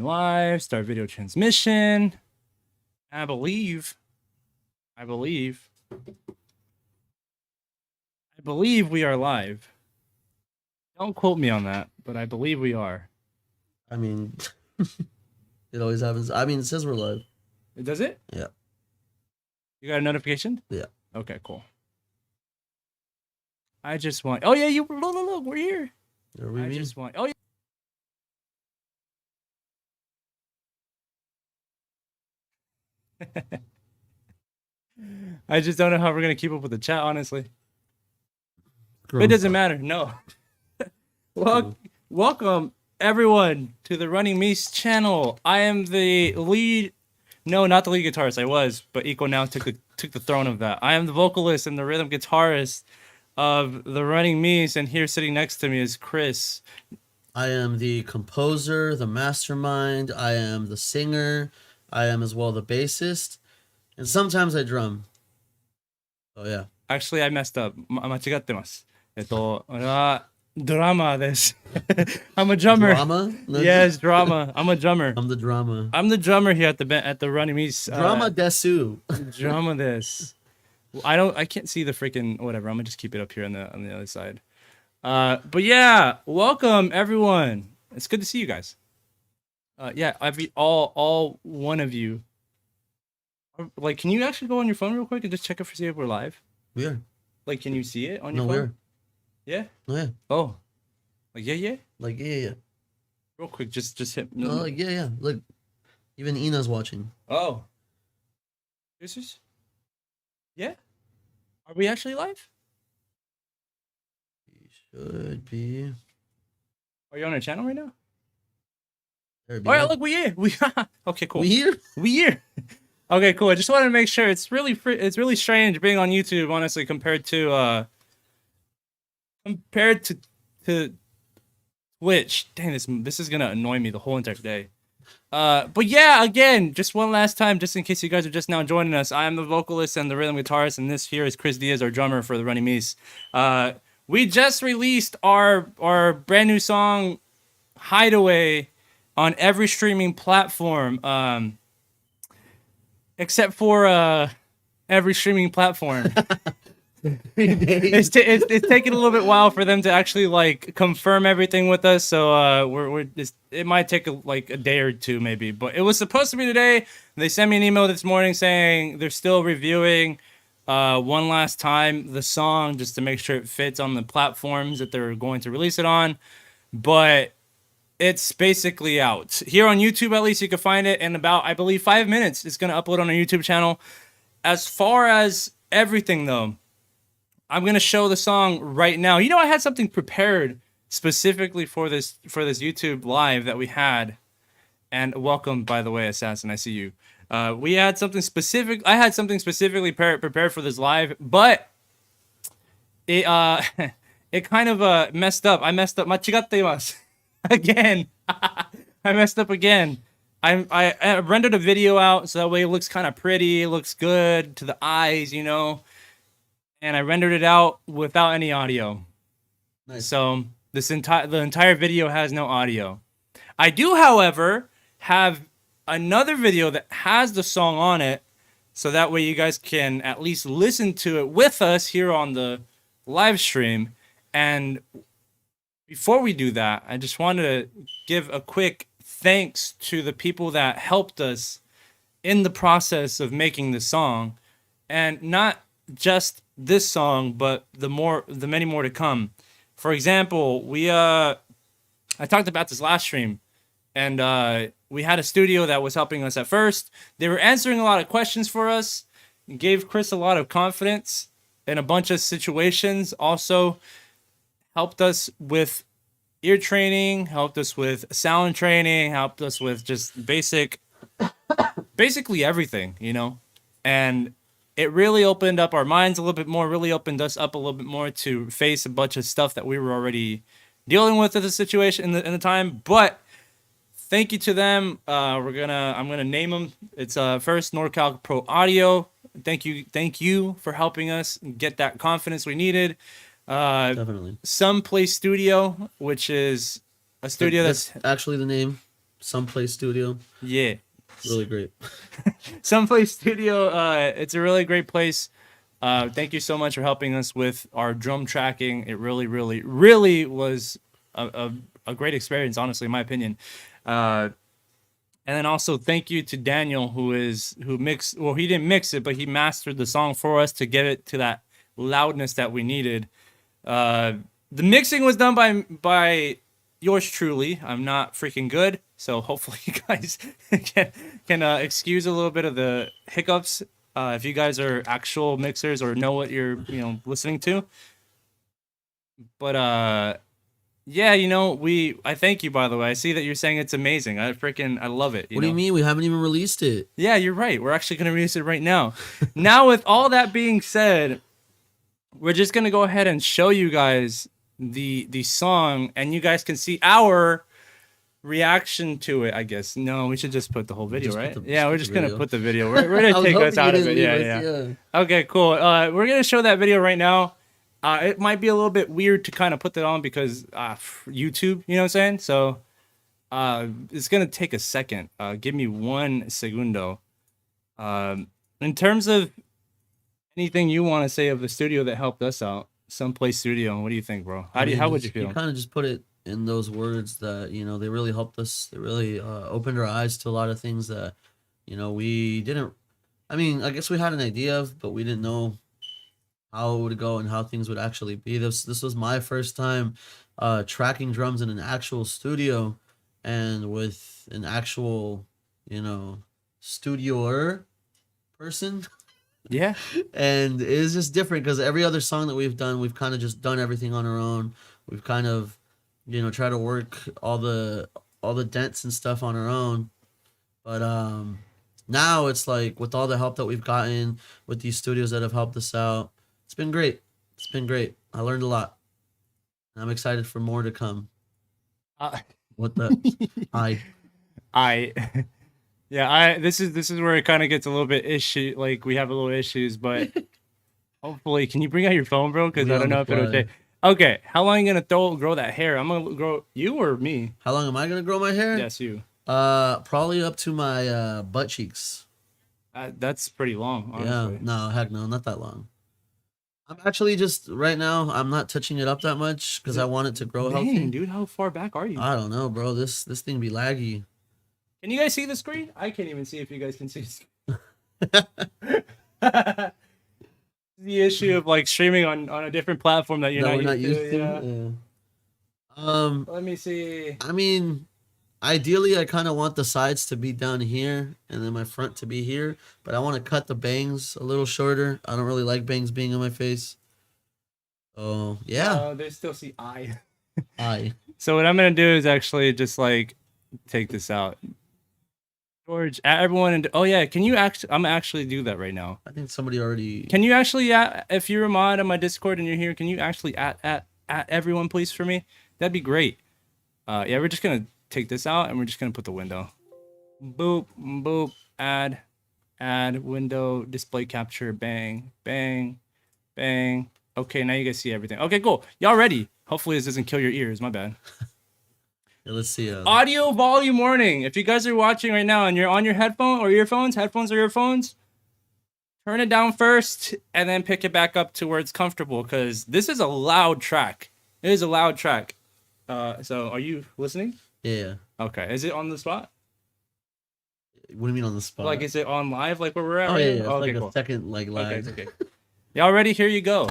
live, start video transmission. I believe we are live. Don't quote me on that, but I believe we are. I mean, it always happens. I mean, it says we're live. Does it? Yeah. You got a notification? Yeah. Okay, cool. I just want. Oh yeah, you look, we're here. Are we just want. Oh yeah. I just don't know how we're gonna keep up with the chat, honestly. It doesn't matter. No. Welcome everyone to the Running Meese channel. I am the lead. No, not the lead guitarist. I was, but Eco now took the throne of that. I am the vocalist and the rhythm guitarist of the Running Meese, and here sitting next to me is Chris. I am the composer, the mastermind. I am the singer. I am as well the bassist, and sometimes I drum. Oh yeah. Actually, I messed up. 間違ってます。俺はドラマーです。I'm a drummer. Drama? Yes, drama. I'm a drummer. I'm the drama. I'm the drummer here at the Running Meese. Drama desu. Drama this. I can't see the freaking whatever. I'm gonna just keep it up here on the other side. But yeah, welcome everyone. It's good to see you guys. Yeah, all one of you. Like, can you actually go on your phone real quick and just check if we're live? We are. Like, can you see it on your phone? No, we are. Yeah. Oh yeah. Oh. Like yeah. Like yeah. Real quick, just hit. No, like yeah. Look, even Ina's watching. Oh. This is. Yeah. Are we actually live? We should be. Are you on our channel right now? All right, look, we here. Okay, cool. We here. We here. Okay, cool. I just wanted to make sure. It's really strange being on YouTube, honestly, compared to Twitch. Dang, this is gonna annoy me the whole entire day. But yeah, again, just one last time, just in case you guys are just now joining us, I am the vocalist and the rhythm guitarist, and this here is Chris Diaz, our drummer for the Running Meese. We just released our brand new song, Hideaway, on every streaming platform, except for every streaming platform. It's taking a little bit while for them to actually like confirm everything with us, so it might take a day or two maybe, but it was supposed to be today. They sent me an email this morning saying they're still reviewing one last time the song just to make sure it fits on the platforms that they're going to release it on, but it's basically out here on YouTube. At least you can find it in about, I believe, 5 minutes. It's going to upload on our YouTube channel. As far as everything though, I'm going to show the song right now. You know, I had something prepared specifically for this YouTube live that we had. And welcome, by the way, Assassin, I see you. We had something specific. I had something specifically prepared for this live, but it it kind of messed up. I messed up. 間違っています again. I messed up again. I rendered a video out so that way it looks kind of pretty, it looks good to the eyes, you know. And I rendered it out without any audio. Nice. So the entire video has no audio. I do, however, have another video that has the song on it, so that way you guys can at least listen to it with us here on the live stream. And before we do that, I just wanted to give a quick thanks to the people that helped us in the process of making the song, and not just this song, but the many more to come. For example, I talked about this last stream, and we had a studio that was helping us at first. They were answering a lot of questions for us, and gave Chris a lot of confidence in a bunch of situations. Also helped us with ear training, helped us with sound training, helped us with just basically everything, you know. And it really opened up our minds a little bit more, really opened us up a little bit more to face a bunch of stuff that we were already dealing with at the situation in the time. But thank you to them. I'm gonna name them. It's first NorCal Pro Audio. Thank you for helping us get that confidence we needed. Definitely. Some Play Studio, which is a studio that's actually the name. Someplace Studio. Yeah. Really great. Someplace Studio. It's a really great place. Thank you so much for helping us with our drum tracking. It really, really, really was a great experience, honestly, in my opinion. And then also thank you to Daniel, who mixed. Well, he didn't mix it, but he mastered the song for us to get it to that loudness that we needed. The mixing was done by yours truly. I'm not freaking good, so hopefully you guys can excuse a little bit of the hiccups if you guys are actual mixers or know what you're listening to. But yeah, I thank you, by the way. I see that you're saying it's amazing. I love it. What do you mean? We haven't even released it. Yeah, you're right. We're actually going to release it right now. Now, with all that being said, we're just going to go ahead and show you guys the song, and you guys can see our reaction to it, I guess. No, we should just put the whole video, right? We're just going to put the video. We're going to take us out of it. Yeah. Okay, cool. We're going to show that video right now. It might be a little bit weird to kind of put that on because YouTube, you know what I'm saying? So it's going to take a second. Give me 1 segundo. In terms of anything you want to say of the studio that helped us out, Someplace Studio, what do you think, bro? How would you feel? You kind of just put it in those words that, they really helped us. They really opened our eyes to a lot of things that, we didn't, I guess we had an idea of, but we didn't know how it would go and how things would actually be. This was my first time tracking drums in an actual studio and with an actual, studioer person. Yeah. And it's just different because every other song that we've done, we've kind of just done everything on our own. We've kind of, tried to work all the dents and stuff on our own. But now it's like with all the help that we've gotten with these studios that have helped us out, it's been great. It's been great. I learned a lot. I'm excited for more to come. What the? This is where it kind of gets a little bit issue. Like we have a little issues, but hopefully, can you bring out your phone, bro? Because I don't know if it'll take. Okay, how long are you gonna grow that hair? I'm gonna grow you or me? How long am I gonna grow my hair? Yes, you. Probably up to my butt cheeks. That's pretty long, honestly. Yeah, no, heck no, not that long. I'm actually just right now. I'm not touching it up that much because I want it to grow healthy. Dude, how far back are you? I don't know, bro. This thing be laggy. Can you guys see the screen? I can't even see if you guys can see the screen. The issue of like streaming on a different platform that you're not used to. Yeah. Let me see. Ideally, I kind of want the sides to be down here and then my front to be here, but I want to cut the bangs a little shorter. I don't really like bangs being on my face. Oh, yeah. They still see eye. Eye. So what I'm going to do is actually just like take this out. George, everyone, can you actually? I'm actually do that right now. I think somebody already. Can you actually, if you're a mod on my Discord and you're here, can you actually at everyone, please, for me? That'd be great. We're just gonna take this out and we're just gonna put the window. Boop, boop, add, window, display capture, bang, bang, bang. Okay, now you guys see everything. Okay, cool. Y'all ready? Hopefully this doesn't kill your ears. My bad. Let's see. Audio volume warning. If you guys are watching right now and you're on your headphone or earphones, turn it down first and then pick it back up to where it's comfortable because this is a loud track. It is a loud track. So are you listening? Yeah. Okay. Is it on the spot? What do you mean on the spot? Like, is it on live like where we're at? Oh, right yeah. Now? It's Okay, like cool. a second like lag. Okay. Y'all ready? Here you go.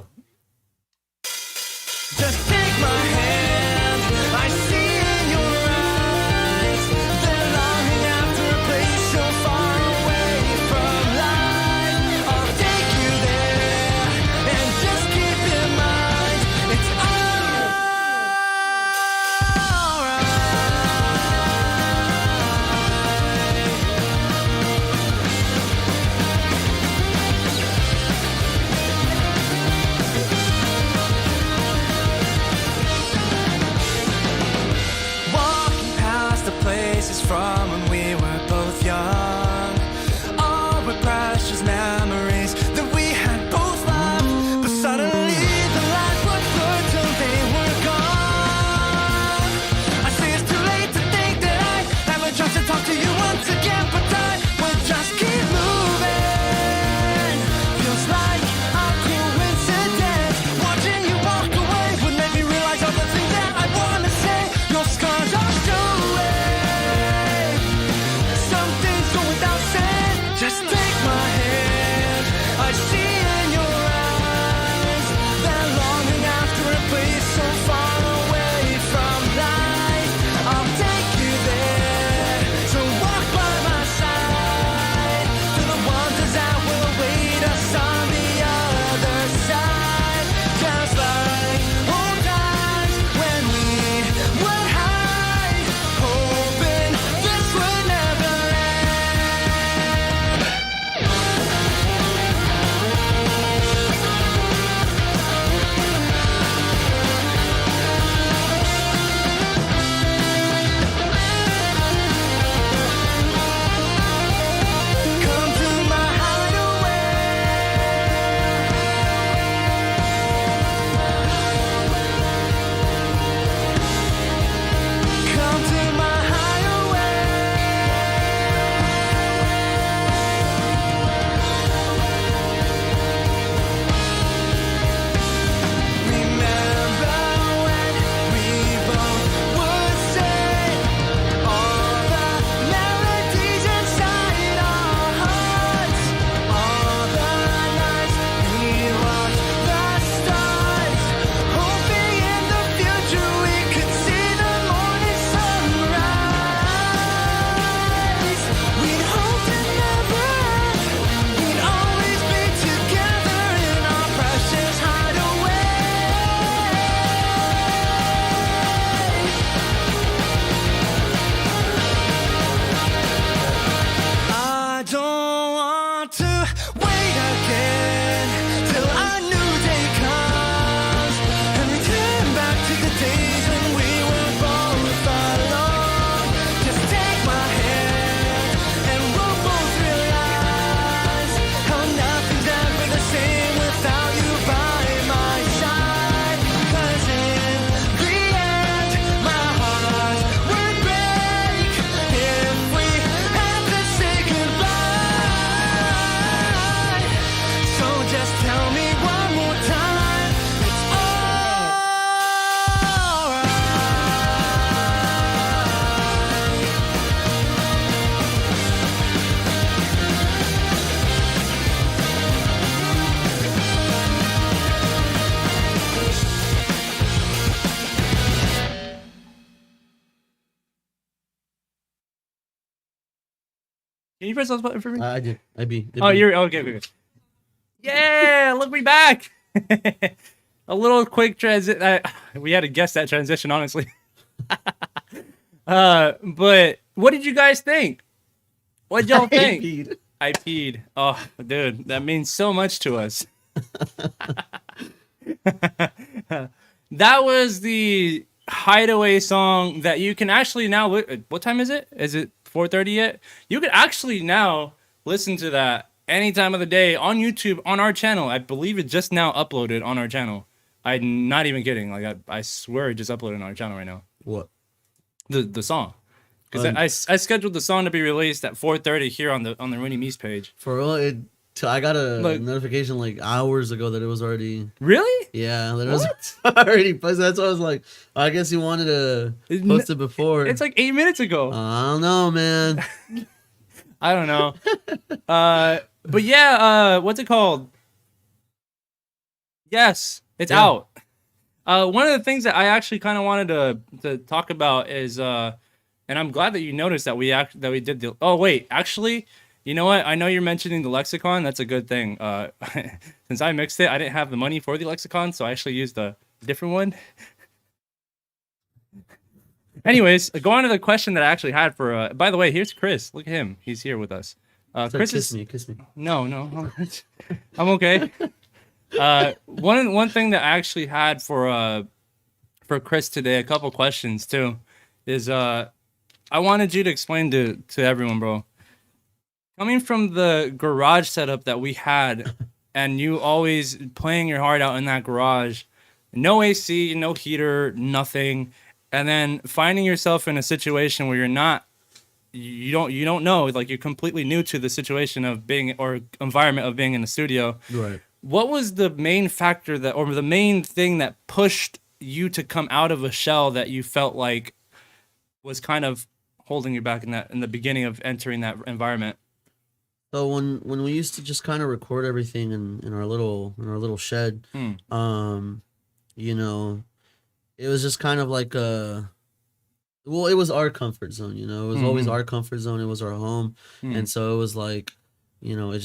Just take my hand, I see in your eyes, they're longing after a place so far away from life. I'll take you there, and just keep in mind, it's alright. Can you press those buttons for me? I did. I be. Oh, you're okay. Okay. Yeah, look me back. A little quick transit. We had to guess that transition, honestly. But what did you guys think? What'd y'all think? peed. I peed. Oh, dude, that means so much to us. That was the Hideaway song that you can actually now. What time is it? Is it 4:30 yet? You can actually now listen to that any time of the day on YouTube on our channel. I believe it just now uploaded on our channel. I'm not even kidding. Like I swear it just uploaded on our channel right now. What? The song. Because I scheduled the song to be released at 4:30 here on the Rooney Meese page. For real, I got a notification like hours ago that it was already. Really? Yeah, that it was already posted. That's why I was like, I guess you wanted to post it before. It's like 8 minutes ago. I don't know, man. I don't know. But yeah, what's it called? Yes, it's out. One of the things that I actually kind of wanted to talk about is, and I'm glad that you noticed that we did the. Oh wait, actually, you know what? I know you're mentioning the lexicon. That's a good thing. Since I mixed it, I didn't have the money for the lexicon, so I actually used a different one. Anyways, go on to the question that I actually had for. By the way, here's Chris. Look at him. He's here with us. Chris, kiss me. No, I'm okay. One thing that I actually had for Chris today, a couple questions too, is I wanted you to explain to everyone, bro. Coming from the garage setup that we had, and you always playing your heart out in that garage, no AC, no heater, nothing, and then finding yourself in a situation where you don't know, like you're completely new to the situation of being or environment of being in the studio. Right. What was the main factor or the main thing that pushed you to come out of a shell that you felt like was kind of holding you back in the beginning of entering that environment? So when we used to just kind of record everything in our little shed, you know, it was just kind of like it was our comfort zone, you know. It was always our comfort zone. It was our home, and so it was like, you know,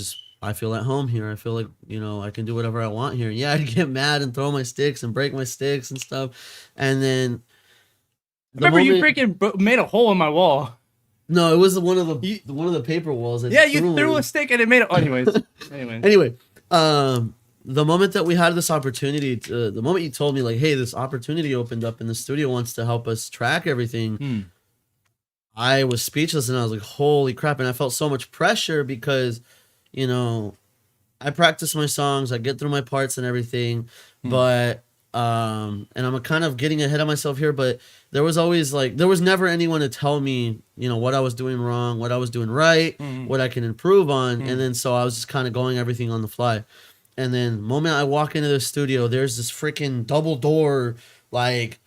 I feel at home here. I feel like, you know, I can do whatever I want here. And yeah, I'd get mad and throw my sticks and break my sticks and stuff, and then. You freaking made a hole in my wall. No, it was one of the paper walls. Yeah, you threw a stick and it made it. Anyways. Anyway, the moment that we had this opportunity, the moment you told me like, hey, this opportunity opened up and the studio wants to help us track everything, I was speechless and I was like, holy crap. And I felt so much pressure because, you know, I practice my songs, I get through my parts and everything, but and I'm kind of getting ahead of myself here, but there was never anyone to tell me, you know, what I was doing wrong, what I was doing right, what I can improve on. And then so I was just kind of going everything on the fly. And then the moment I walk into the studio, there's this freaking double door, like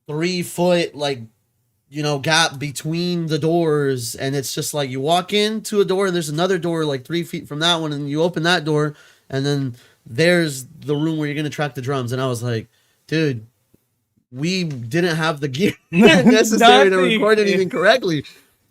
3 foot, like, you know, gap between the doors. And it's just like you walk into a door and there's another door like 3 feet from that one. And you open that door and then there's the room where you're going to track the drums. And I was like, dude, we didn't have the gear necessary to record anything correctly.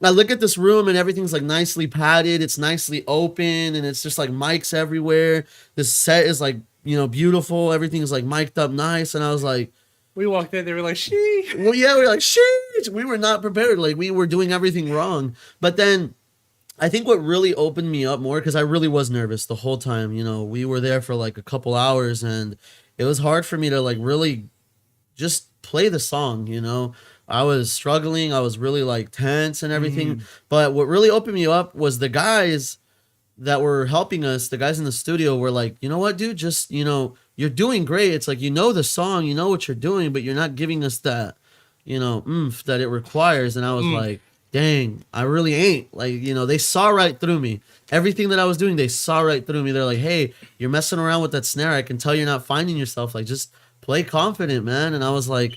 I look at this room and everything's like nicely padded. It's nicely open and it's just like mics everywhere. This set is like, you know, beautiful. Everything's like mic'd up nice. And I was like, we walked in, they were like, sheesh. Well, yeah, we were like, sheesh. We were not prepared. Like we were doing everything wrong. But then I think what really opened me up more, because I really was nervous the whole time. You know, we were there for like a couple hours and it was hard for me to like really just play the song, you know. I was struggling. I was really like tense and everything. But what really opened me up was the guys that were helping us, the guys in the studio were like, you know what, dude, just, you know, you're doing great. It's like, you know, the song, you know what you're doing, but you're not giving us that, you know, oomph that it requires. And I was like, dang, I really ain't. Like, you know, they saw right through me. Everything that I was doing, they saw right through me. They're like, hey, you're messing around with that snare. I can tell you're not finding yourself. Like, just play confident, man. And I was like,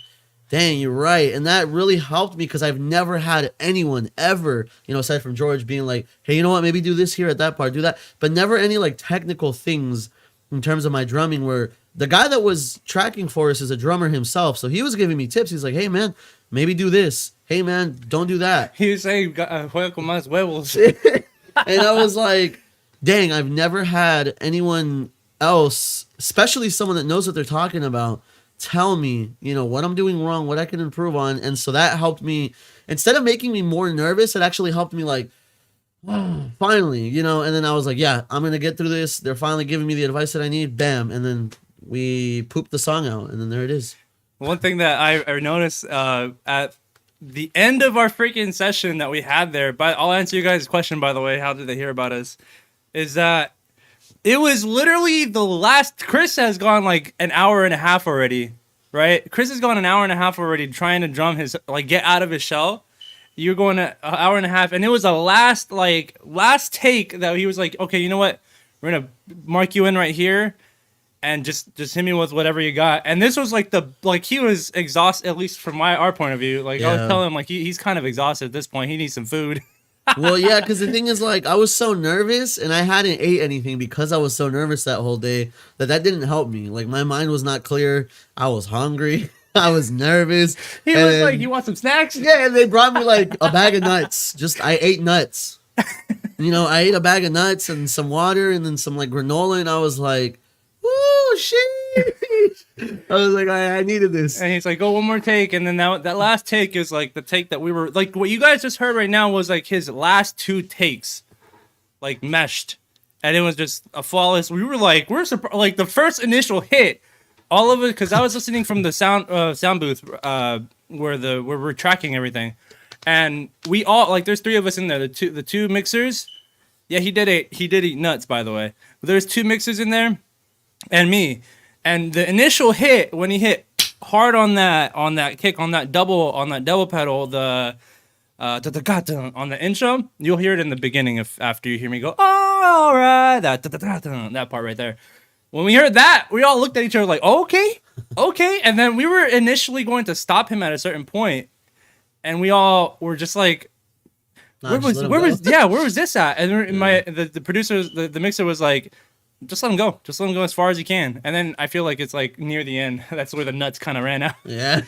dang, you're right. And that really helped me because I've never had anyone ever, you know, aside from George being like, hey, you know what, maybe do this here at that part, do that. But never any like technical things in terms of my drumming where the guy that was tracking for us is a drummer himself. So he was giving me tips. He's like, hey, man, maybe do this. Hey, man, don't do that. He was saying, juega con más huevos. And I was like, dang, I've never had anyone else, especially someone that knows what they're talking about, tell me, what I'm doing wrong, what I can improve on. And so that helped me. Instead of making me more nervous, it actually helped me like, oh, finally, and then I was like, yeah, I'm going to get through this. They're finally giving me the advice that I need. Bam. And then we pooped the song out, and then there it is. One thing that I noticed at the end of our freaking session that we had there, but I'll answer you guys' question, by the way, how did they hear about us, is that it was literally the last, Chris has gone like an hour and a half already, right? Chris has gone an hour and a half already trying to drum his, like, get out of his shell. You're going an hour and a half, and it was a last take that he was like, okay, you know what? We're going to mark you in right here. And just hit me with whatever you got. And this was like he was exhausted, at least from our point of view. Like, I was telling him, like, he's kind of exhausted at this point. He needs some food. Well, yeah, because the thing is, like, I was so nervous, and I hadn't ate anything because I was so nervous that whole day that didn't help me. Like, my mind was not clear. I was hungry. I was nervous. He was like, you want some snacks? Yeah, and they brought me like a bag of nuts. I ate nuts. I ate a bag of nuts and some water and then some like granola, and I was like, "Woo, shit!" I was like, I needed this. And he's like, "Go one more take," and then that last take is like the take that we were like. What you guys just heard right now was like his last two takes, like meshed, and it was just a flawless. We were like, like the first initial hit. All of it, because I was listening from the sound booth where we're tracking everything, and we all like there's three of us in there. The two mixers, yeah, he did eat nuts, by the way. But there's two mixers in there, and me, and the initial hit when he hit hard on that kick on that double pedal the on the intro, you'll hear it in the beginning after you hear me go all right that part right there. When we heard that, we all looked at each other like, oh, okay. And then we were initially going to stop him at a certain point, and we all were just like, where was this at? And the producer, the mixer was like, just let him go as far as you can. And then I feel like it's like near the end, that's where the nuts kind of ran out. Yeah.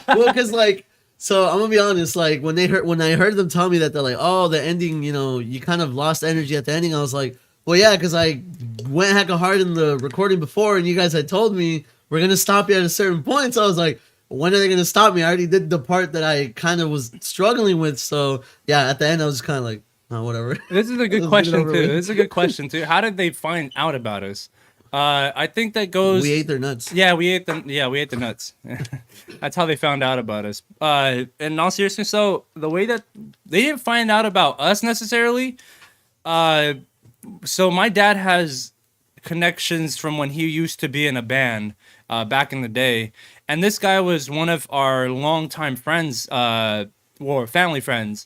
Well, because like, so I'm gonna be honest, like when I heard them tell me that they're like, oh, the ending, you kind of lost energy at the ending. I was like, well, yeah, because I went hecka hard in the recording before, and you guys had told me we're going to stop you at a certain point. So I was like, when are they going to stop me? I already did the part that I kind of was struggling with. So, yeah, at the end, I was kind of like, oh, whatever. This is a good question, too. This is a good question, too. How did they find out about us? I think that goes... We ate their nuts. Yeah, we ate them. Yeah, we ate the nuts. That's how they found out about us. In all seriousness, so the way that... They didn't find out about us, necessarily. So my dad has connections from when he used to be in a band back in the day. And this guy was one of our longtime friends, or family friends.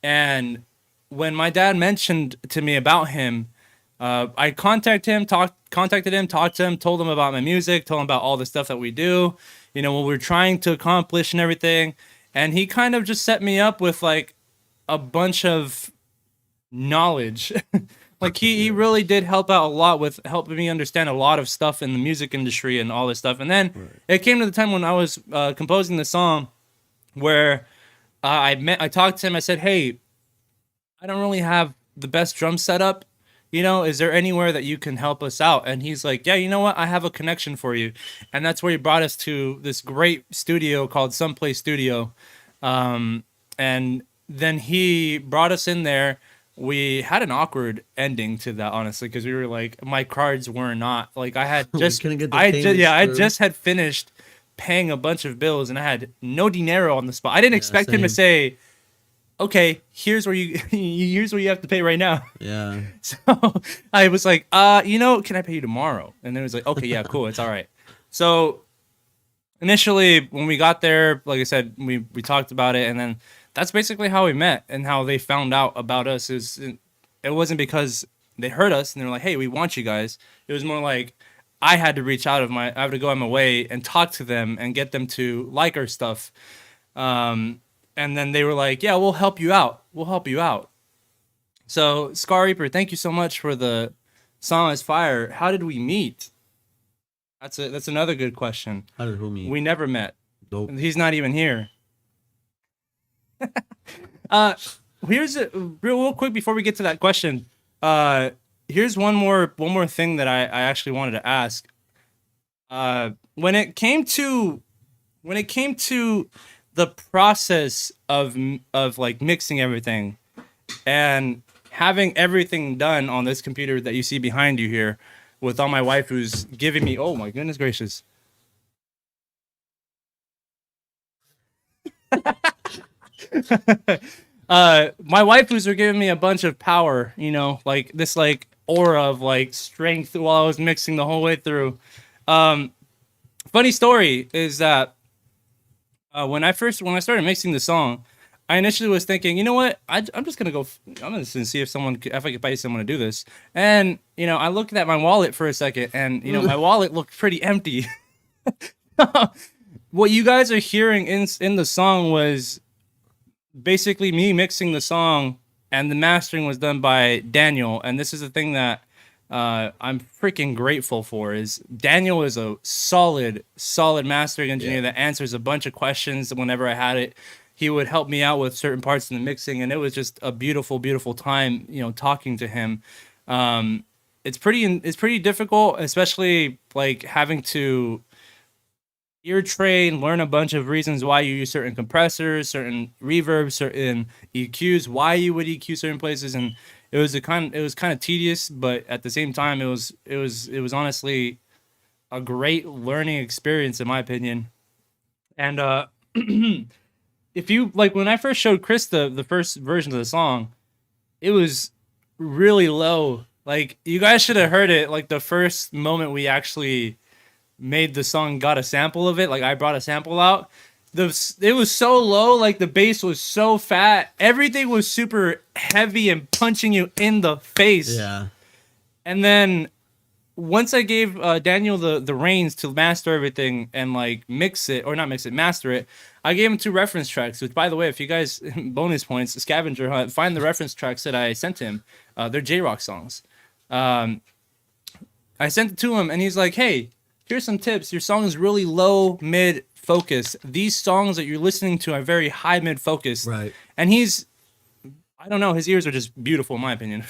And when my dad mentioned to me about him, I contacted him, talked to him, told him about my music, told him about all the stuff that we do, what we're trying to accomplish and everything. And he kind of just set me up with like a bunch of knowledge. Like he really did help out a lot with helping me understand a lot of stuff in the music industry and all this stuff. And then it came to the time when I was composing the song where I talked to him. I said, hey, I don't really have the best drum setup. Is there anywhere that you can help us out? And he's like, yeah, you know what? I have a connection for you. And that's where he brought us to this great studio called Someplace Studio. And then he brought us in there. We had an awkward ending to that, honestly, because we were like, my cards were not like I had just, I just had finished paying a bunch of bills and I had no dinero on the spot. I didn't expect him to say, okay, here's where you have to pay right now. Yeah. So I was like, can I pay you tomorrow? And then it was like, okay, yeah, cool, it's all right. So initially, when we got there, like I said, we talked about it, and then that's basically how we met and how they found out about us. It wasn't because they heard us and they were like, hey, we want you guys. It was more like I had to I had to go out of my way and talk to them and get them to like our stuff. And then they were like, yeah, we'll help you out. So Scar Reaper, thank you so much for the song is fire. How did we meet? That's another good question. How did who meet? We never met. Nope. He's not even here. here's real quick before we get to that question. Here's one more thing that I actually wanted to ask. When it came to the process of like mixing everything and having everything done on this computer that you see behind you here, with all my wife who's giving me, oh my goodness gracious. My wife who's giving me a bunch of power, you know, like this like aura of like strength while I was mixing the whole way through. Funny story is that when I started mixing the song, I initially was thinking, you know what, I'm just gonna go. I'm gonna see if I could pay someone to do this. And you know, I looked at my wallet for a second, and you know, my wallet looked pretty empty. What you guys are hearing in the song was basically me mixing the song, and the mastering was done by Daniel. And this is the thing that I'm freaking grateful for, is Daniel is a solid mastering engineer that answers a bunch of questions whenever I had it. He would help me out with certain parts in the mixing, and it was just a beautiful time, you know, talking to him. It's pretty difficult, especially like having to ear train, learn a bunch of reasons why you use certain compressors, certain reverbs, certain EQs, why you would EQ certain places, and it was kind of tedious, but at the same time, it was honestly a great learning experience in my opinion. And if you like, when I first showed Chris the first version of the song, it was really low. Like, you guys should have heard it. Like, the first moment we actually made the song, got a sample of it. Like, I brought a sample out. It was so low. Like, the bass was so fat. Everything was super heavy and punching you in the face. Yeah. And then once I gave Daniel the reins to master everything and like master it, I gave him 2 reference tracks, which, by the way, if you guys, bonus points, scavenger hunt, find the reference tracks that I sent him. They're J-Rock songs. I sent it to him, and he's like, hey, here's some tips. Your song is really low, mid, focus. These songs that you're listening to are very high, mid, focus. Right. And I don't know, his ears are just beautiful, in my opinion.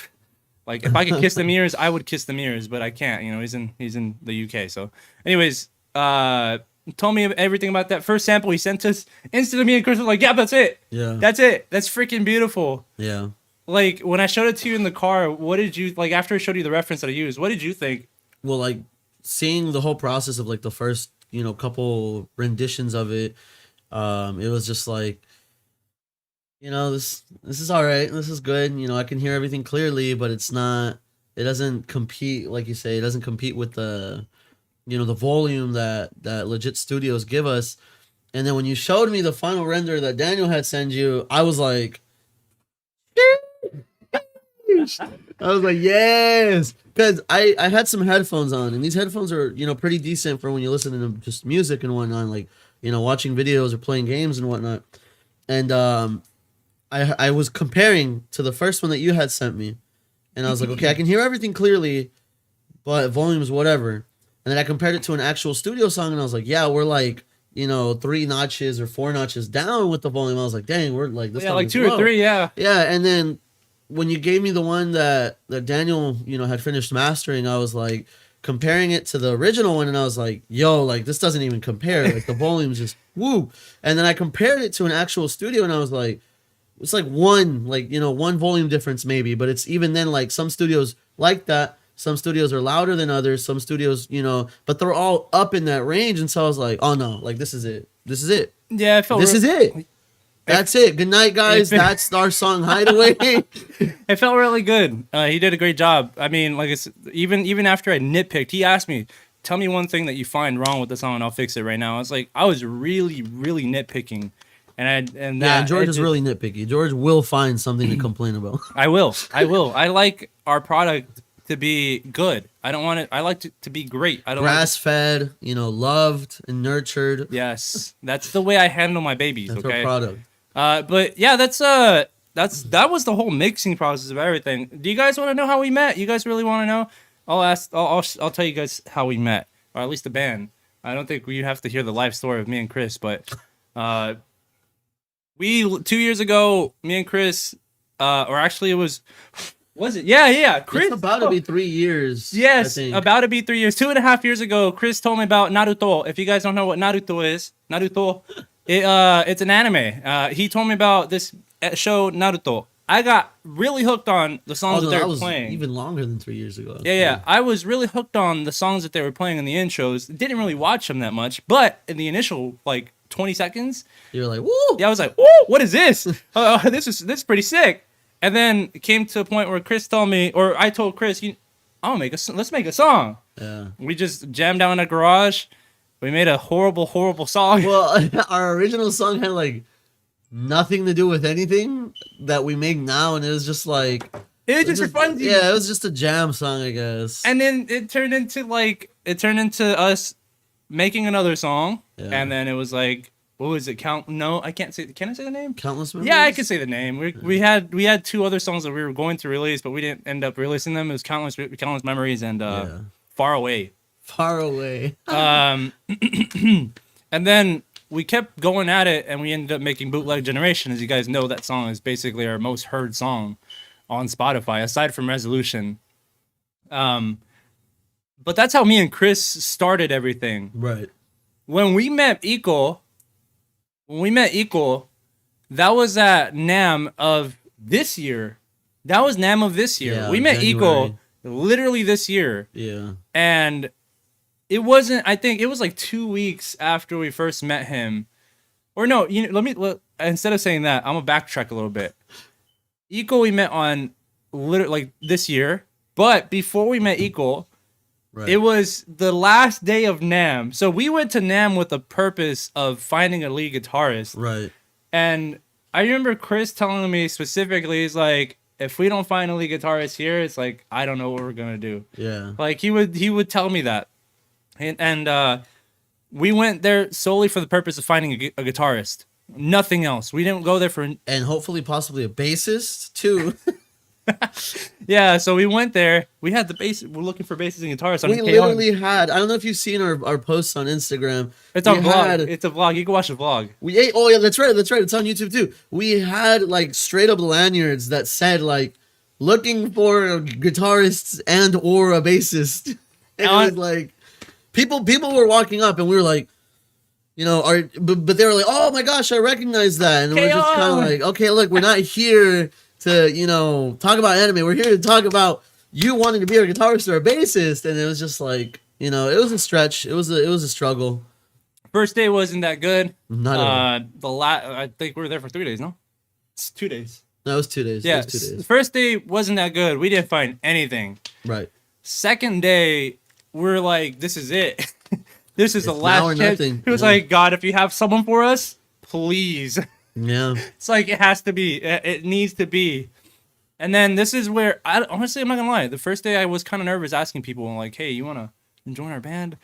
Like, if I could kiss them ears, I would kiss them ears, but I can't. You know, he's in the UK. So, anyways, told me everything about that first sample he sent us. Instantly, me and Chris were like, yeah, that's it. Yeah. That's it. That's freaking beautiful. Yeah. Like, when I showed it to you in the car, what did you, like, after I showed you the reference that I used, what did you think? Well, like, seeing the whole process of like the first, you know, couple renditions of it, it was just like, you know, this is all right. This is good. You know, I can hear everything clearly, but it doesn't compete, like you say, it doesn't compete with the, you know, the volume that legit studios give us. And then when you showed me the final render that Daniel had sent you, I was like, yes, because I had some headphones on, and these headphones are, you know, pretty decent for when you're listening to just music and whatnot, like, you know, watching videos or playing games and whatnot. And I was comparing to the first one that you had sent me, and I was like, okay, I can hear everything clearly, but volume's whatever. And then I compared it to an actual studio song, and I was like, yeah, we're like, you know, 3 notches or 4 notches down with the volume. I was like, dang, we're like this. Yeah, like 2 or 3, yeah. Yeah, and then when you gave me the one that Daniel, you know, had finished mastering, I was like comparing it to the original one, and I was like, yo, like, this doesn't even compare. Like, the volume's just woo. And then I compared it to an actual studio, and I was like, it's like one volume difference maybe, but it's even then, like, some studios like that. Some studios are louder than others. Some studios, you know, but they're all up in that range. And so I was like, oh no, like, this is it. This is it. Yeah, I felt this is it. That's it. Good night, guys. That's our song, Hideaway. It felt really good. He did a great job. I mean, like, it's even after I nitpicked, he asked me, tell me one thing that you find wrong with the song and I'll fix it right now. I was like, I was really, really nitpicking. And George is really nitpicky. George will find something to complain about. I will. I like our product to be good. I don't want it. I like to be great. I don't grass fed, you know, loved and nurtured. Yes, that's the way I handle my babies. That's okay. our product. But yeah, that was the whole mixing process of everything. Do you guys want to know how we met? You guys really want to know? I'll tell you guys how we met, or at least the band. I don't think you have to hear the life story of me and Chris, but 2 years ago, me and Chris or actually it was it? Yeah. Chris. It's about to be 3 years. Yes, I think. about to be 3 years. 2.5 years ago, Chris told me about Naruto. If you guys don't know what Naruto is, it's an anime. He told me about this show Naruto. I got really hooked on the songs that they were playing. Even longer than 3 years ago. Yeah. I was really hooked on the songs that they were playing in the intros. Didn't really watch them that much, but in the initial 20 seconds, You're like, woo! yeah, I was like, "Woo, what is this? This is pretty sick." And then it came to a point where Chris told me, or I told Chris, let's make a song. Yeah. We just jammed down in a garage. We made a horrible song. Well, our original song had like nothing to do with anything that we make now, and it was just like It was just for fun. Yeah, it was just a jam song, I guess. And then it turned into us making another song, Yeah. and then it was like, what was it? No, I can't say. Can I say the name? Countless Memories? Yeah, I can say the name. We had two other songs that we were going to release, but we didn't end up releasing them. It was Countless Memories and Far Away. Far Away. And then we kept going at it, and we ended up making Bootleg Generation. As you guys know, that song is basically our most heard song on Spotify, aside from Resolution. But that's how me and Chris started everything. Right. When we met Equal, that was at NAMM of this year. That was NAMM of this year. Yeah, we met January. Equal literally this year. Yeah. And it wasn't, I think it was like 2 weeks after we first met him. Or no, instead of saying that, I'm going to backtrack a little bit. Equal we met on literally this year. But before we met Equal, Right. it was the last day of NAMM. So we went to NAMM with the purpose of finding a lead guitarist. Right. And I remember Chris telling me specifically, he's like, if we don't find a lead guitarist here, it's like, I don't know what we're going to do. Yeah. Like he would tell me that. And we went there solely for the purpose of finding a guitarist. Nothing else. We didn't go there for... And hopefully possibly a bassist too. Yeah, so we went there. We had the bass. We're looking for basses and guitarists. We literally had, I don't know if you've seen our posts on Instagram. It's a vlog. It's a vlog. You can watch the vlog. Oh yeah, that's right. It's on YouTube too. We had like straight up lanyards that said like looking for guitarists and or a bassist. And it was like people were walking up and we were like, but they were like, oh my gosh, I recognize that. And we're just kind of like, okay, look, we're not here to, talk about anime. We're here to talk about you wanting to be a guitarist or a bassist. And it was just like, it was a stretch. It was a struggle. First day wasn't that good. Not at all. I think we were there for 3 days, no? It's 2 days. No, it was 2 days. Yeah, It was 2 days. the first day wasn't that good. We didn't find anything. Right. Second day, we're like, this is it. This is the It's now last or chance. nothing. He was Yeah. like, God, if you have someone for us, please. Yeah. It's like it has to be. It needs to be. And then this is where honestly, I'm not gonna lie. The first day I was kind of nervous asking people like, "Hey, you wanna join our band?"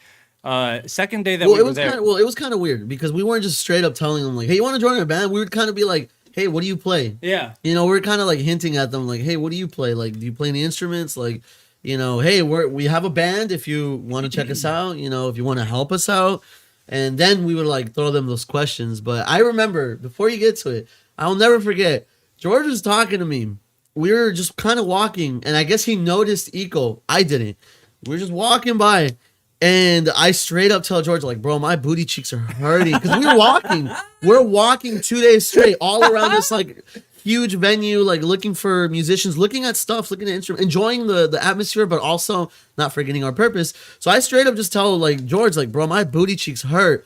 Second day that we were there, it was kind of weird because we weren't just straight up telling them like, "Hey, you want to join our band?" We would kind of be like, "Hey, what do you play?" yeah, We were kind of like hinting at them like, "Hey, what do you play? Like, do you play any instruments? Like, hey, we have a band. If you want to check us out, if you want to help us out." And then we would like throw them those questions. But I remember before you get to it, I'll never forget. George was talking to me. We were just kind of walking, and I guess he noticed Eco. I didn't. We were just walking by, and I straight up tell George, like, bro, my booty cheeks are hurting. Because we were walking. We're walking 2 days straight all around this, like, huge venue, like, looking for musicians, looking at stuff, looking at instruments, enjoying the atmosphere, but also not forgetting our purpose. So I straight up just tell, like, George, like, bro, my booty cheeks hurt.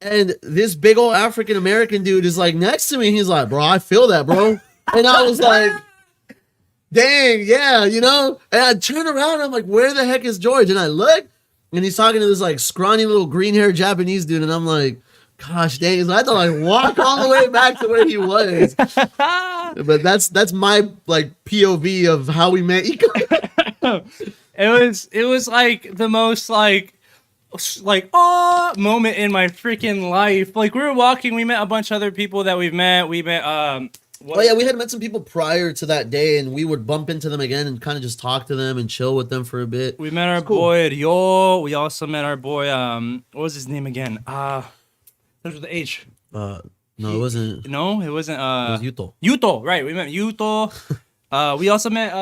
And this big old African-American dude is, like, next to me. He's like, bro, I feel that, bro. And I was like, dang, yeah, And I turn around and I'm like, where the heck is George? And I look, and he's talking to this like scrawny little green-haired Japanese dude, and I'm like, gosh dang. So I had to like walk all the way back to where he was. But that's my like POV of how we met Iko. it was like the most like moment in my freaking life. Like we were walking, we met a bunch of other people that we've met. We met we had met some people prior to that day, and we would bump into them again and kind of just talk to them and chill with them for a bit. We met our boy Rio. We also met our boy what was his name again? There's with the H. No, it wasn't. No, it wasn't. It was Yuto. Yuto, right? We met Yuto. We also met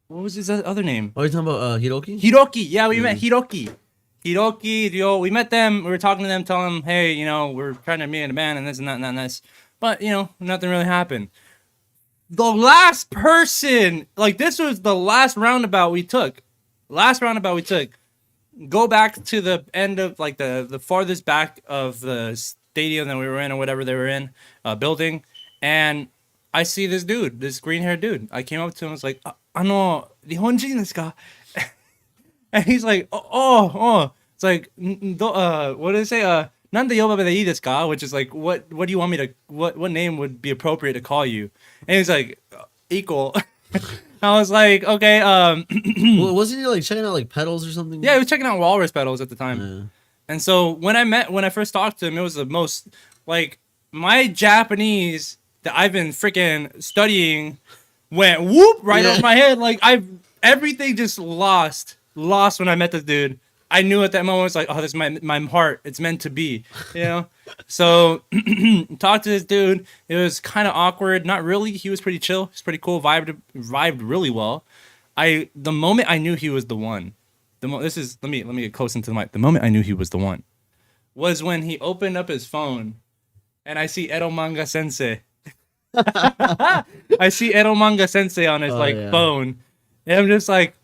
what was his other name? Oh, you're talking about Hiroki? Hiroki. Yeah, we met Hiroki. Hiroki, yo, we met them. We were talking to them, telling them, hey, you know, we're trying to meet in a band and this and that and that and this. But, you know, nothing really happened. The last person, like, this was the last roundabout we took. Go back to the end of, like, the farthest back of the stadium that we were in or whatever they were in, building. And I see this dude, this green-haired dude. I came up to him and was like, Nihonjin desu ka? And he's like, oh. It's like, what did it say? Nanda yobabe de ii desu ka? Which is like, what do you want me to, what name would be appropriate to call you? And he's like, Equal. I was like, okay. Well, wasn't he like checking out like pedals or something? Yeah, he was checking out walrus pedals at the time. Yeah. And so when I first talked to him, it was the most, like, my Japanese that I've been freaking studying went whoop right over my head. Like, everything just lost when I met this dude. I knew at that moment, it's like, oh, this is my heart. It's meant to be, you know? So, talked to this dude. It was kind of awkward. Not really. He was pretty chill. He's pretty cool. Vibed really well. The moment I knew he was the one, let me get close into the mic. The moment I knew he was the one was when he opened up his phone and I see Edo Manga Sensei. I see Edo Manga Sensei on his phone. And I'm just like,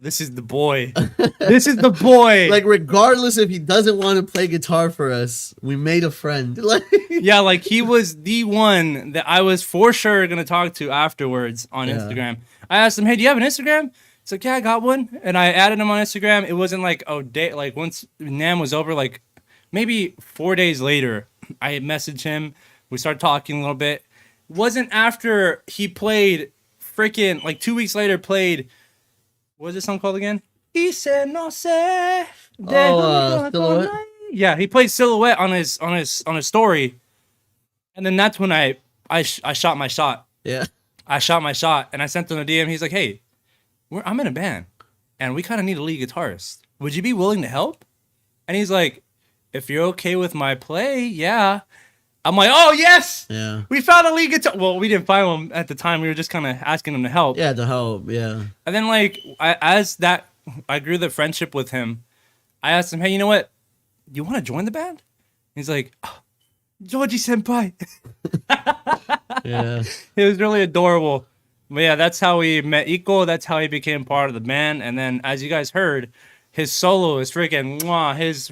this is the boy. This is the boy. Like, regardless if he doesn't want to play guitar for us, we made a friend. Like, yeah, like he was the one that I was for sure gonna talk to afterwards on Instagram. I asked him, hey, do you have an Instagram? He's like, yeah, I got one. And I added him on Instagram. It wasn't like, like once NAMM was over, like maybe 4 days later, I messaged him. We started talking a little bit. It wasn't after he played freaking, like 2 weeks later, played, what was this song called again? Ise no se. Silhouette? Yeah, he played Silhouette on his story. And then that's when I shot my shot. yeah. I shot my shot and I sent him a DM. He's like, hey, I'm in a band and we kind of need a lead guitarist. Would you be willing to help? And he's like, if you're okay with my play, yeah. I'm like, oh, yes. Yeah. We found a lead guitar. Well, we didn't find one at the time. We were just kind of asking him to help. Yeah, to help. Yeah. And then, like, I grew the friendship with him. I asked him, hey, you know what? You want to join the band? He's like, oh, Georgie Senpai. Yeah. It was really adorable. But yeah, that's how we met Iko. That's how he became part of the band. And then, as you guys heard, his solo is freaking mwah. His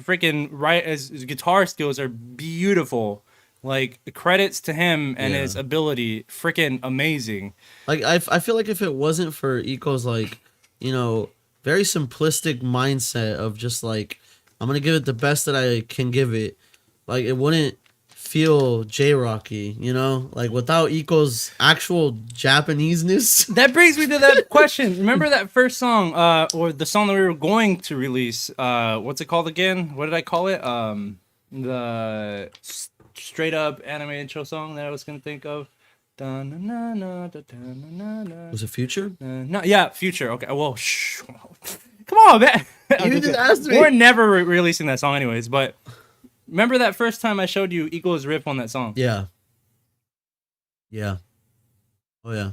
guitar skills are beautiful. Like, credits to him and his ability, freaking amazing. Like, I feel like if it wasn't for Iko's, like, you know, very simplistic mindset of just like, I'm gonna give it the best that I can give it, like, it wouldn't feel J-Rocky, you know? Like, without Iko's actual Japaneseness. That brings me to that question. Remember that first song, or the song that we were going to release? What's it called again? What did I call it? The straight up anime intro song that I was gonna think of. Was it Future? Future. Okay. Well, come on, man. You just asked me. We're never releasing that song, anyways. But remember that first time I showed you Eagles riff on that song? Yeah. Yeah. Oh yeah.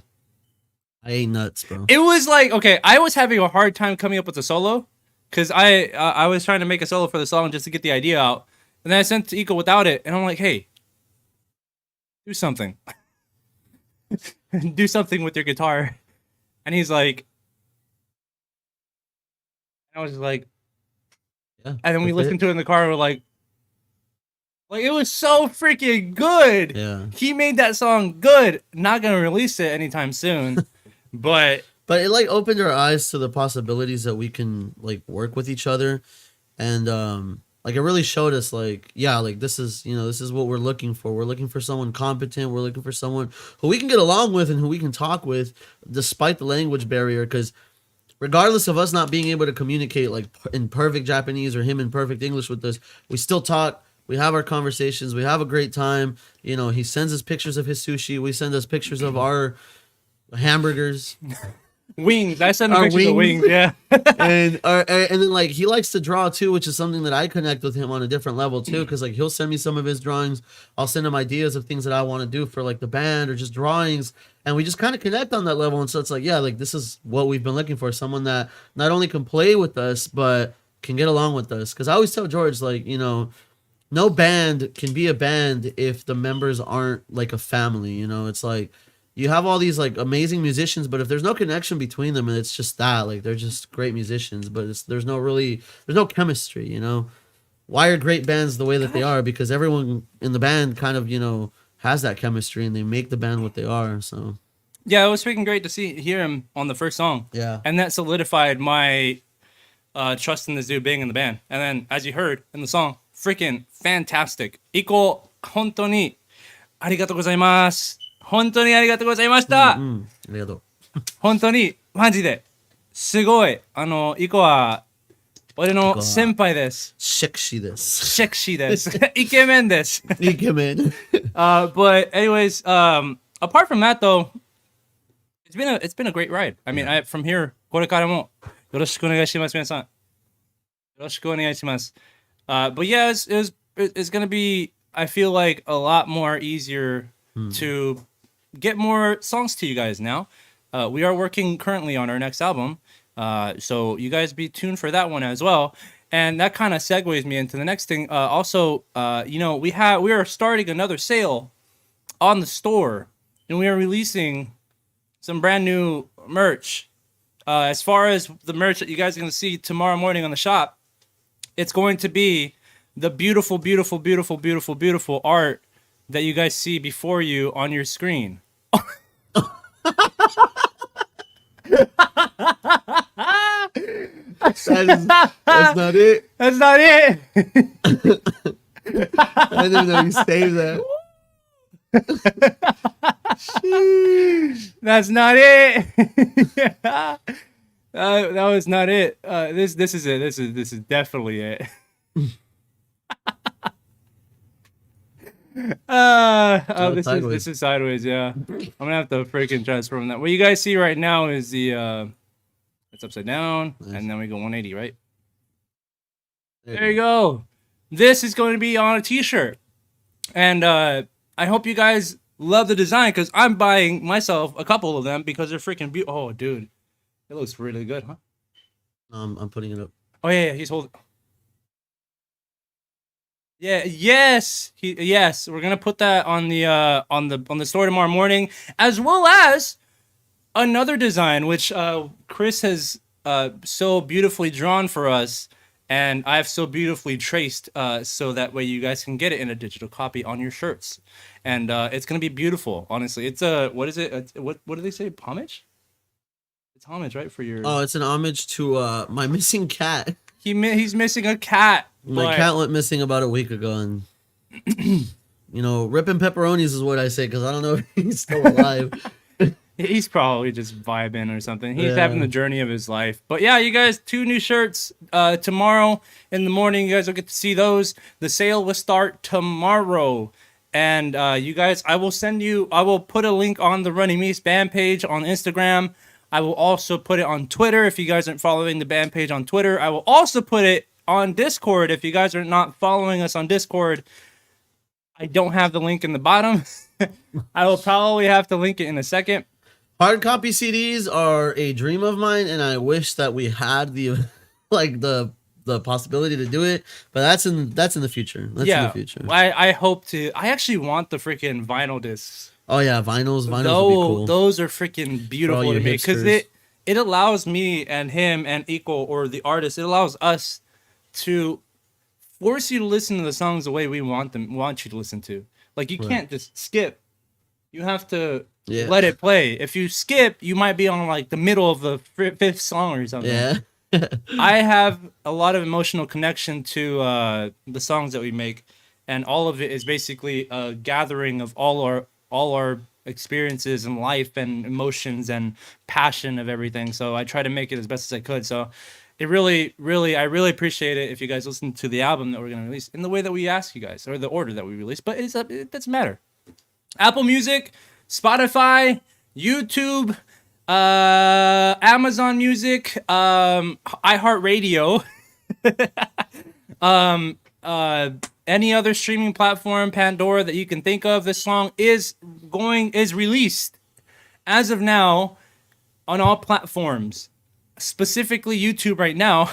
I ate nuts, bro. It was like, okay, I was having a hard time coming up with a solo because I was trying to make a solo for the song just to get the idea out. And then I sent to Iko without it, and I'm like, hey, do something. Do something with your guitar. And he's like, I was just like, Yeah. and then we listened to it in the car, and we're like, it was so freaking good. Yeah. He made that song good. Not gonna release it anytime soon, but it like opened our eyes to the possibilities that we can like work with each other, and like it really showed us like, yeah, like this is what we're looking for. We're looking for someone competent. We're looking for someone who we can get along with and who we can talk with despite the language barrier, because regardless of us not being able to communicate like in perfect Japanese or him in perfect English with us, we still talk. We have our conversations. We have a great time. You know, he sends us pictures of his sushi. We send us pictures of our hamburgers. Wings. I sent him Our pictures of wings. wings. Yeah. and then like he likes to draw too, which is something that I connect with him on a different level too, because like he'll send me some of his drawings, I'll send him ideas of things that I want to do for like the band or just drawings, and we just kind of connect on that level. And so it's like, yeah, like this is what we've been looking for, someone that not only can play with us but can get along with us. Because I always tell George, like, you know, no band can be a band if the members aren't like a family. You know, it's like you have all these like amazing musicians, but if there's no connection between them, and it's just that, like, they're just great musicians, but there's no chemistry. You know, why are great bands the way that they are? Because everyone in the band kind of, you know, has that chemistry, and they make the band what they are. So Yeah, it was freaking great to hear him on the first song. yeah, And that solidified my trust in this dude being in the band. And then, as you heard in the song, freaking fantastic. Iko, 本当にありがとうございます。本当にありがとうございました。ありがとう。本当にマジですごい。イコは俺の先輩です。セクシーです。セクシーです。イケメンです。イケメン。But anyways, apart from that though, it's been a great ride. I mean, from here これからもよろしくお願いします皆さん。よろしくお願いします。But yeah, it's gonna be, I feel like, a lot more easier to get more songs to you guys now. We are working currently on our next album, so you guys be tuned for that one as well. And that kind of segues me into the next thing. Also, you know, we are starting another sale on the store, and we are releasing some brand new merch. As far as the merch that you guys are going to see tomorrow morning on the shop, it's going to be the beautiful, beautiful, beautiful, beautiful, beautiful art that you guys see before you on your screen. That's not it. That's not it. I didn't know you saved that. That's not it. That was not it. This is it. This is definitely it. This is sideways. Yeah, I'm gonna have to freaking transform that. What you guys see right now is the it's upside down, and then we go 180, right? There you go. This is going to be on a t-shirt, and I hope you guys love the design, because I'm buying myself a couple of them because they're freaking beautiful. Oh, dude, it looks really good, huh? I'm putting it up. Oh yeah, he's holding. Yeah, yes, yes. We're gonna put that on the store tomorrow morning, as well as another design which Chris has so beautifully drawn for us, and I've so beautifully traced, so that way you guys can get it in a digital copy on your shirts, and it's gonna be beautiful. Honestly, it's a what is it? What do they say? Homage? It's homage, right? For your it's an homage to my missing cat. He's missing a cat. My cat went missing about a week ago, and you know, ripping pepperonis is what I say, because I don't know if he's still alive. He's probably just vibing or something. He's having the journey of his life. But yeah, you guys, 2 new shirts tomorrow in the morning. You guys will get to see those. The sale will start tomorrow. And you guys, I will put a link on the Running Meese band page on Instagram. I will also put it on Twitter if you guys aren't following the band page on Twitter. I will also put it on Discord if you guys are not following us on Discord. I don't have the link in the bottom. I will probably have to link it in a second. Hard copy CDs are a dream of mine, and I wish that we had the possibility to do it. But that's in the future. In the future. I hope to. I actually want the freaking vinyl discs. Oh yeah, vinyls would be cool. Those are freaking beautiful to me, because it allows me and him and Eco, or the artist, it allows us to force you to listen to the songs the way we want you to listen to. Like, you can't just skip. You have to let it play. If you skip, you might be on like the middle of the 5th song or something. Yeah. I have a lot of emotional connection to the songs that we make, and all of it is basically a gathering of all our experiences in life and emotions and passion of everything. So I try to make it as best as I could. So I really appreciate it if you guys listen to the album that we're going to release in the way that we ask you guys, or the order that we release. But it doesn't matter. Apple Music, Spotify, YouTube, Amazon Music, iHeartRadio, any other streaming platform, Pandora that you can think of. This song is released as of now on all platforms, specifically YouTube right now.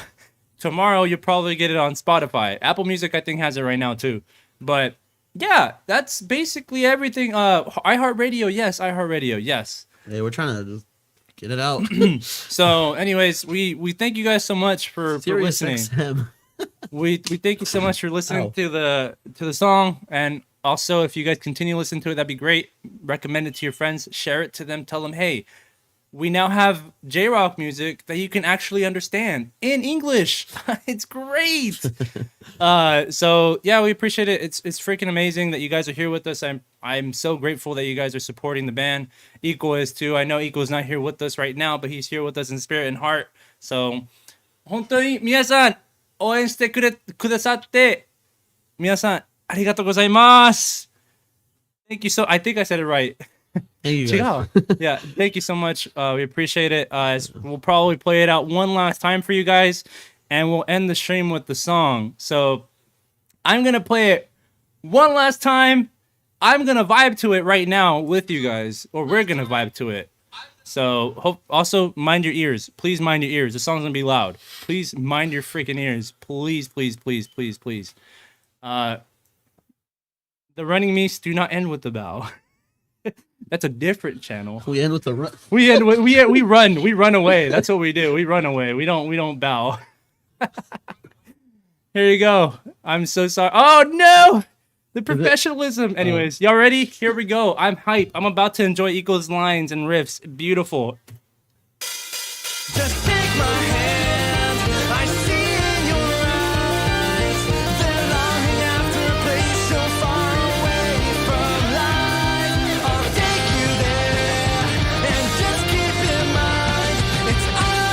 Tomorrow you'll probably get it on Spotify. Apple Music I think has it right now too. But yeah, that's basically everything. iHeartRadio, yes. iHeartRadio, yes. Hey, we're trying to just get it out. So, anyways, we thank you guys so much for Sirius listening. XM. We thank you so much for listening Ow. to the song, and also if you guys continue listening to it, that'd be great. Recommend it to your friends, share it to them, tell them, hey, we now have J-Rock music that you can actually understand in English. It's great. So yeah, we appreciate it. It's freaking amazing that you guys are here with us. I'm so grateful that you guys are supporting the band. Equal is too. I know Equal is not here with us right now, but he's here with us in spirit and heart. So 本当に皆さん応援してくださって皆さんありがとうございます。Thank you so. I think I said it right. Thank you guys. Yeah, thank you so much. We appreciate it. We'll probably play it out one last time for you guys, and we'll end the stream with the song. So I'm gonna play it one last time. I'm gonna vibe to it right now with you guys, or we're gonna vibe to it. So also mind your ears. Please mind your ears. The song's gonna be loud. Please mind your freaking ears. Please, please, please, please, please. The running meets do not end with the bow. That's a different channel. We end with the run. We run away. That's what we do. We run away. We don't bow. Here you go. I'm so sorry. Oh no! The professionalism. Anyways, y'all ready? Here we go. I'm hype. I'm about to enjoy Equal's lines and riffs. Beautiful. Just take my hand, I see in your eyes. They're longing after a place so far away from life. I'll take you there, and just keep in mind, it's alright.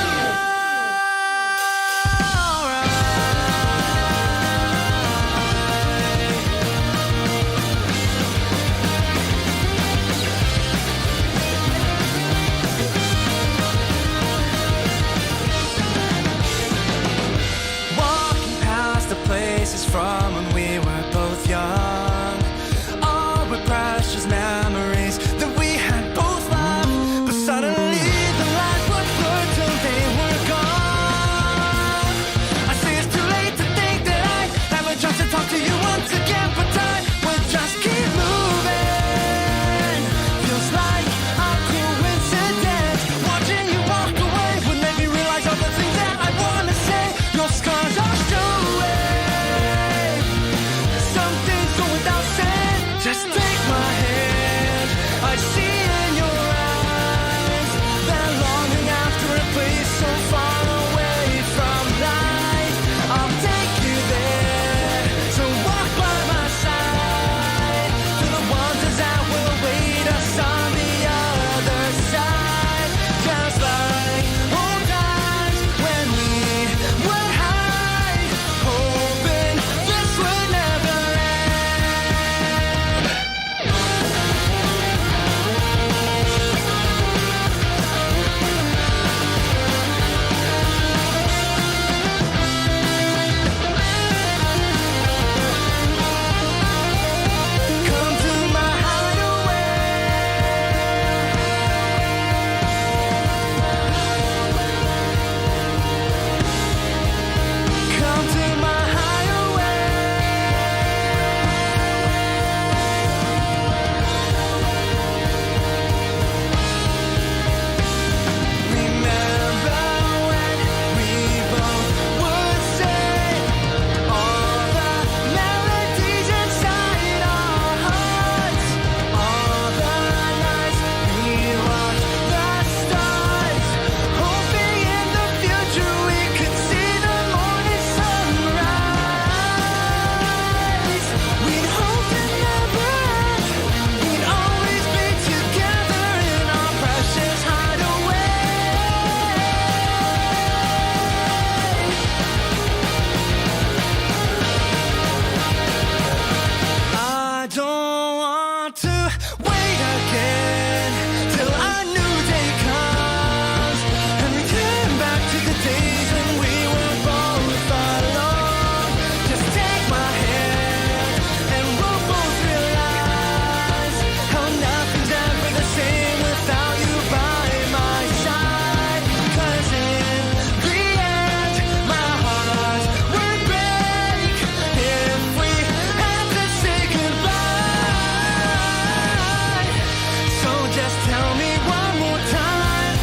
Just tell me one more time.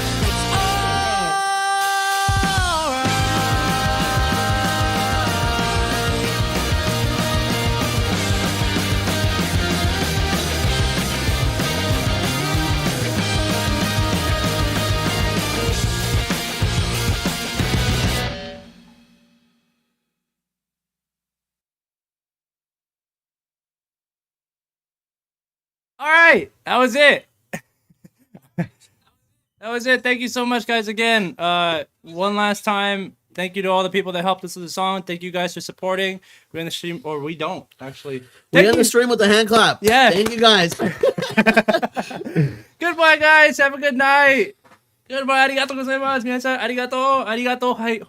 It's All right, that was it. That was it. Thank you so much, guys. Again, one last time, thank you to all the people that helped us with the song. Thank you guys for supporting. We're in the stream, or we don't actually. We end the stream with a hand clap. Yeah. Thank you guys. Goodbye, guys. Have a good night. Goodbye. ありがとうございます。皆さん、ありがとう。ありがとう。はい。